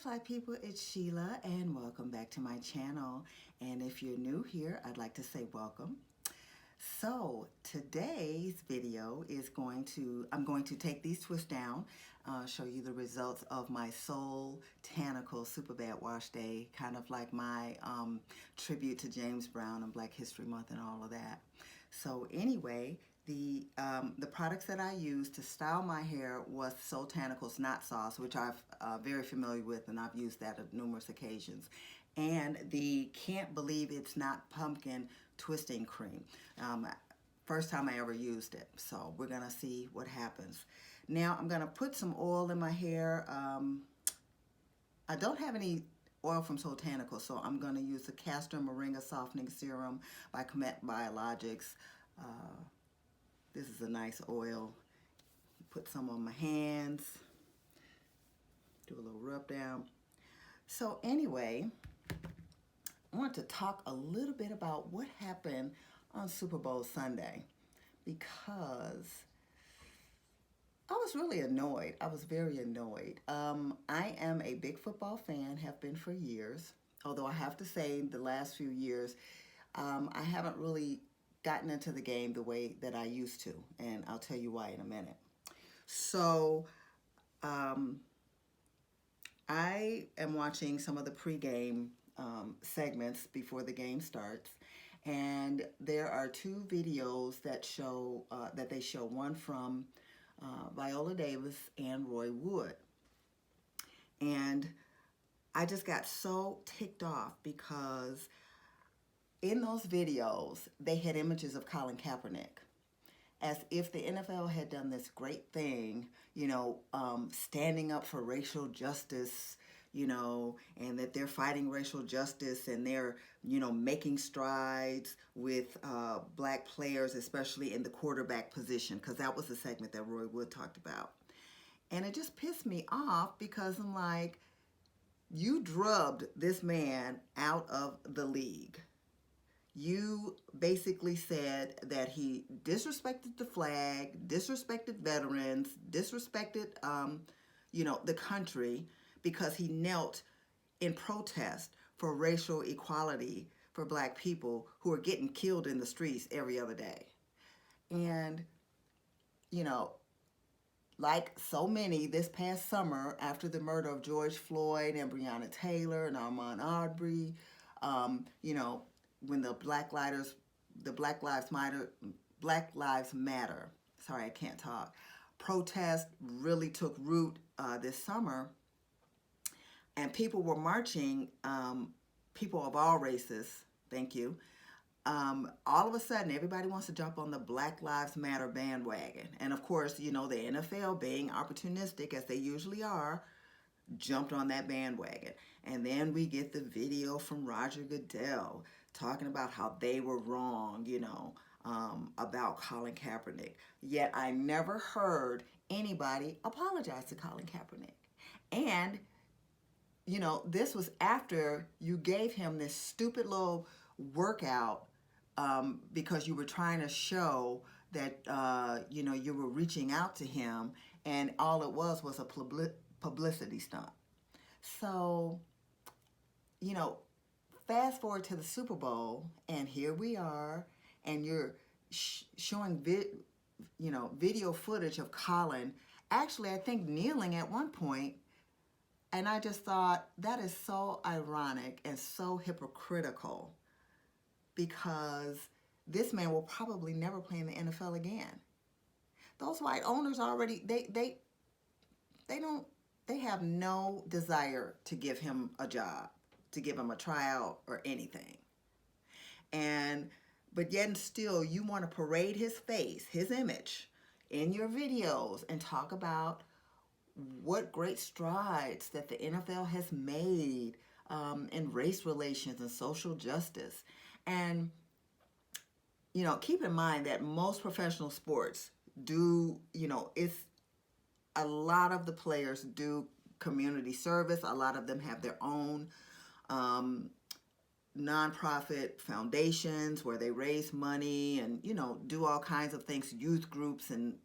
Fly people, it's Sheila and welcome back to my channel. And if you're new here, I'd like to say welcome. So today's video is I'm going to take these twists down, show you the results of my Soultanicals Super Bad Wash Day, kind of like my tribute to James Brown and Black History Month and all of that. So anyway, the products that I used to style my hair was Soultanicals Knot Sauce, which I'm very familiar with, and I've used that at numerous occasions. And the Can't Believe It's Not Pumpkin Twisting Cream. First time I ever used it, so we're gonna see what happens. Now I'm gonna put some oil in my hair. I don't have any oil from Soultanicals, so I'm gonna use the Castor Moringa Softening Serum by Comet Biologics. This is a nice oil. Put some on my hands. Do a little rub down. So anyway, I want to talk a little bit about what happened on Super Bowl Sunday, because I was really annoyed. I was very annoyed. I am a big football fan, have been for years, although I have to say the last few years I haven't really gotten into the game the way that I used to, and I'll tell you why in a minute. So I am watching some of the pregame segments before the game starts, and there are two videos that show one from Viola Davis and Roy Wood, and I just got so ticked off because in those videos they had images of Colin Kaepernick, as if the NFL had done this great thing, you know, standing up for racial justice, you know, and that they're fighting racial justice and they're, you know, making strides with black players, especially in the quarterback position, because that was the segment that Roy Wood talked about. And it just pissed me off because I'm like, you drubbed this man out of the league. You basically said that he disrespected the flag, disrespected veterans, disrespected, you know, the country, because he knelt in protest for racial equality for black people who are getting killed in the streets every other day. And, you know, like so many this past summer after the murder of George Floyd and Breonna Taylor and Ahmaud Arbery, you know, when the Black Lives Matter, sorry, I can't talk, protest really took root this summer, and people were marching, people of all races, thank you. All of a sudden, everybody wants to jump on the Black Lives Matter bandwagon. And of course, you know, the NFL, being opportunistic as they usually are, jumped on that bandwagon. And then we get the video from Roger Goodell talking about how they were wrong, you know, about Colin Kaepernick. Yet I never heard anybody apologize to Colin Kaepernick. And, you know, this was after you gave him this stupid little workout because you were trying to show that, you know, you were reaching out to him, and all it was a publicity stunt. So, you know, fast forward to the Super Bowl, and here we are, and you're showing video footage of Colin, actually I think kneeling at one point, and I just thought that is so ironic and so hypocritical, because this man will probably never play in the NFL again. Those white owners already, they have no desire to give him a job, to give him a tryout or anything. But yet and still you want to parade his face, his image in your videos and talk about what great strides that the NFL has made in race relations and social justice. And, you know, keep in mind that most professional sports do, you know, a lot of the players do community service. A lot of them have their own nonprofit foundations where they raise money and, you know, do all kinds of things, youth groups and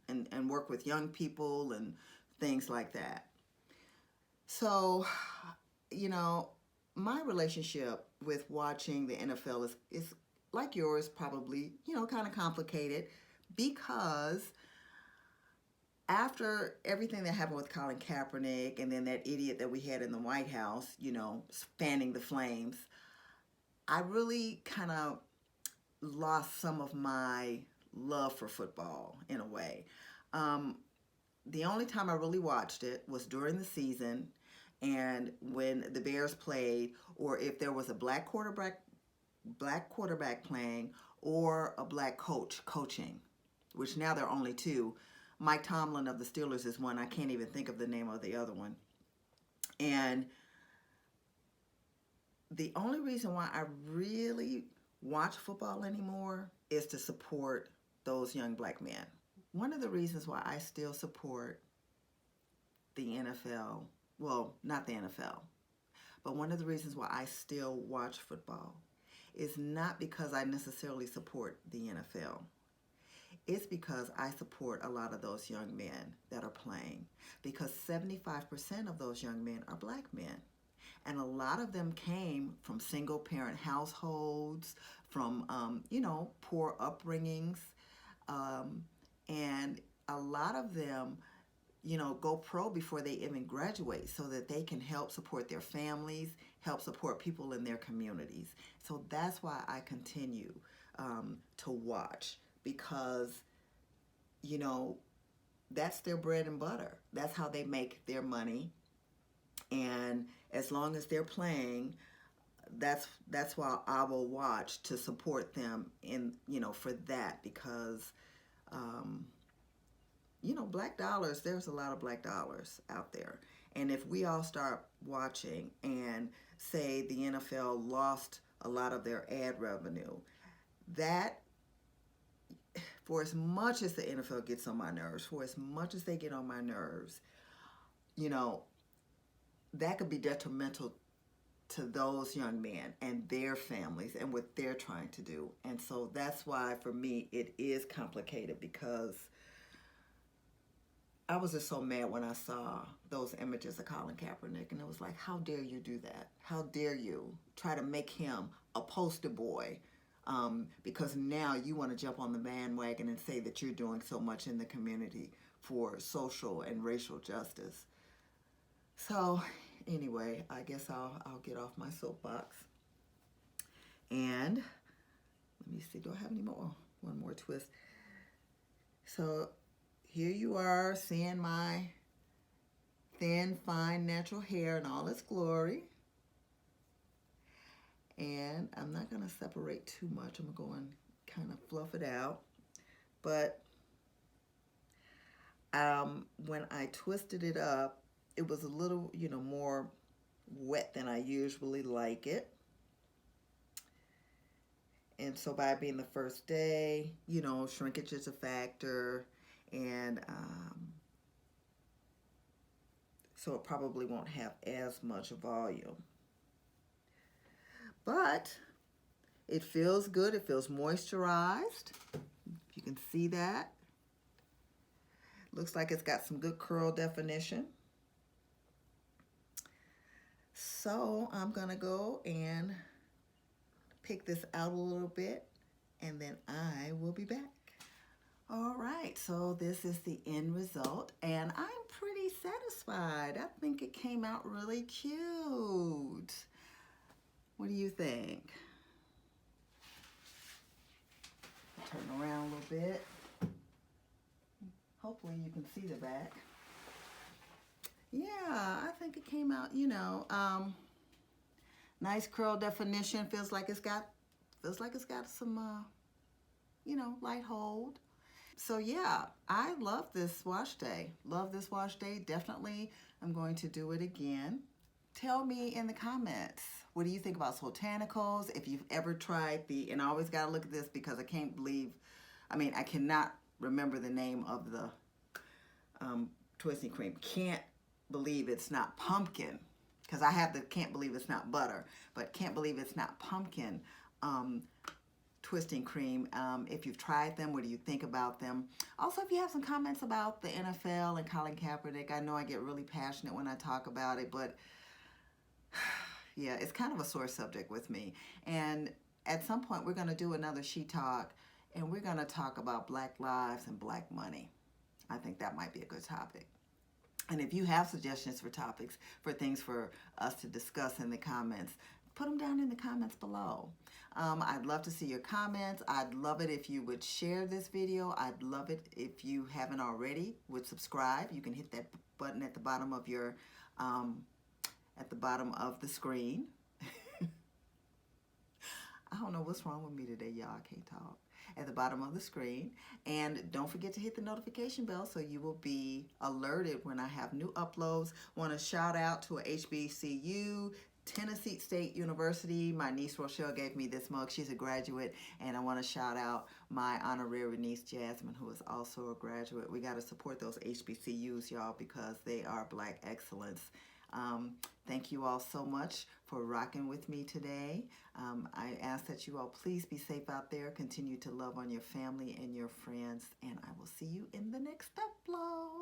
work with young people and things like that. So you know, my relationship with watching the NFL is like yours, probably, kind of complicated because after everything that happened with Colin Kaepernick and then that idiot that we had in the White House, fanning the flames, I really kind of lost some of my love for football in a way. Um, the only time I really watched it was during the season and when the Bears played, or if there was a black quarterback playing or a black coach coaching, which now there are only two. Mike Tomlin of the Steelers is one. I can't even think of the name of the other one. And the only reason why I really watch football anymore is to support those young black men. One of the reasons why I still support the NFL, well, not the NFL, but one of the reasons why I still watch football is not because I necessarily support the NFL. It's because I support a lot of those young men that are playing, because 75% of those young men are black men. And a lot of them came from single parent households, from, poor upbringings. And a lot of them, go pro before they even graduate so that they can help support their families, help support people in their communities. So that's why I continue to watch, because, that's their bread and butter. That's how they make their money. And as long as they're playing, that's why I will watch to support them in, for that, because black dollars, there's a lot of black dollars out there. And if we all start watching and say the NFL lost a lot of their ad revenue, that, for as much as the NFL gets on my nerves, for as much as they get on my nerves, that could be detrimental to those young men and their families and what they're trying to do. And so that's why, for me, it is complicated, because I was just so mad when I saw those images of Colin Kaepernick, and it was like, how dare you do that? How dare you try to make him a poster boy? Because now you want to jump on the bandwagon and say that you're doing so much in the community for social and racial justice. So anyway, I guess I'll get off my soapbox. And let me see, do I have any more? One more twist. So here you are, seeing my thin, fine, natural hair in all its glory. And I'm not going to separate too much. I'm going to kind of fluff it out. But when I twisted it up, it was a little, more wet than I usually like it. And so by being the first day, shrinkage is a factor. And so it probably won't have as much volume. But it feels good. It feels moisturized. If you can see that. Looks like it's got some good curl definition. So I'm going to go and pick this out a little bit, and then I will be back. All right, so this is the end result, and I'm pretty satisfied. I think it came out really cute. What do you think? Turn around a little bit. Hopefully you can see the back. Yeah, I think it came out, nice curl definition. Feels like it's got some, light hold. So yeah, I love this wash day. Love this wash day. Definitely, I'm going to do it again. Tell me in the comments, what do you think about Soultanicals? If you've ever tried and I always got to look at this because I cannot remember the name of the twisting cream. Can't believe it's not pumpkin, because I have the can't believe it's not butter, but can't believe it's not pumpkin twisting cream. If you've tried them, what do you think about them? Also, if you have some comments about the NFL and Colin Kaepernick, I know I get really passionate when I talk about it, but Yeah, it's kind of a sore subject with me. And at some point, we're going to do another She Talk, and we're going to talk about Black lives and Black money. I think that might be a good topic. And if you have suggestions for topics, for things for us to discuss in the comments, put them down in the comments below. I'd love to see your comments. I'd love it if you would share this video. I'd love it if you haven't already, would subscribe. You can hit that button at the bottom of your the screen. I don't know what's wrong with me today, y'all. I can't talk. At the bottom of the screen. And don't forget to hit the notification bell so you will be alerted when I have new uploads. Want to shout out to a HBCU, Tennessee State University. My niece Rochelle gave me this mug. She's a graduate. And I want to shout out my honorary niece Jasmine, who is also a graduate. We got to support those HBCUs, y'all, because they are Black excellence. Thank you all so much for rocking with me today. I ask that you all please be safe out there. Continue to love on your family and your friends. And I will see you in the next upload.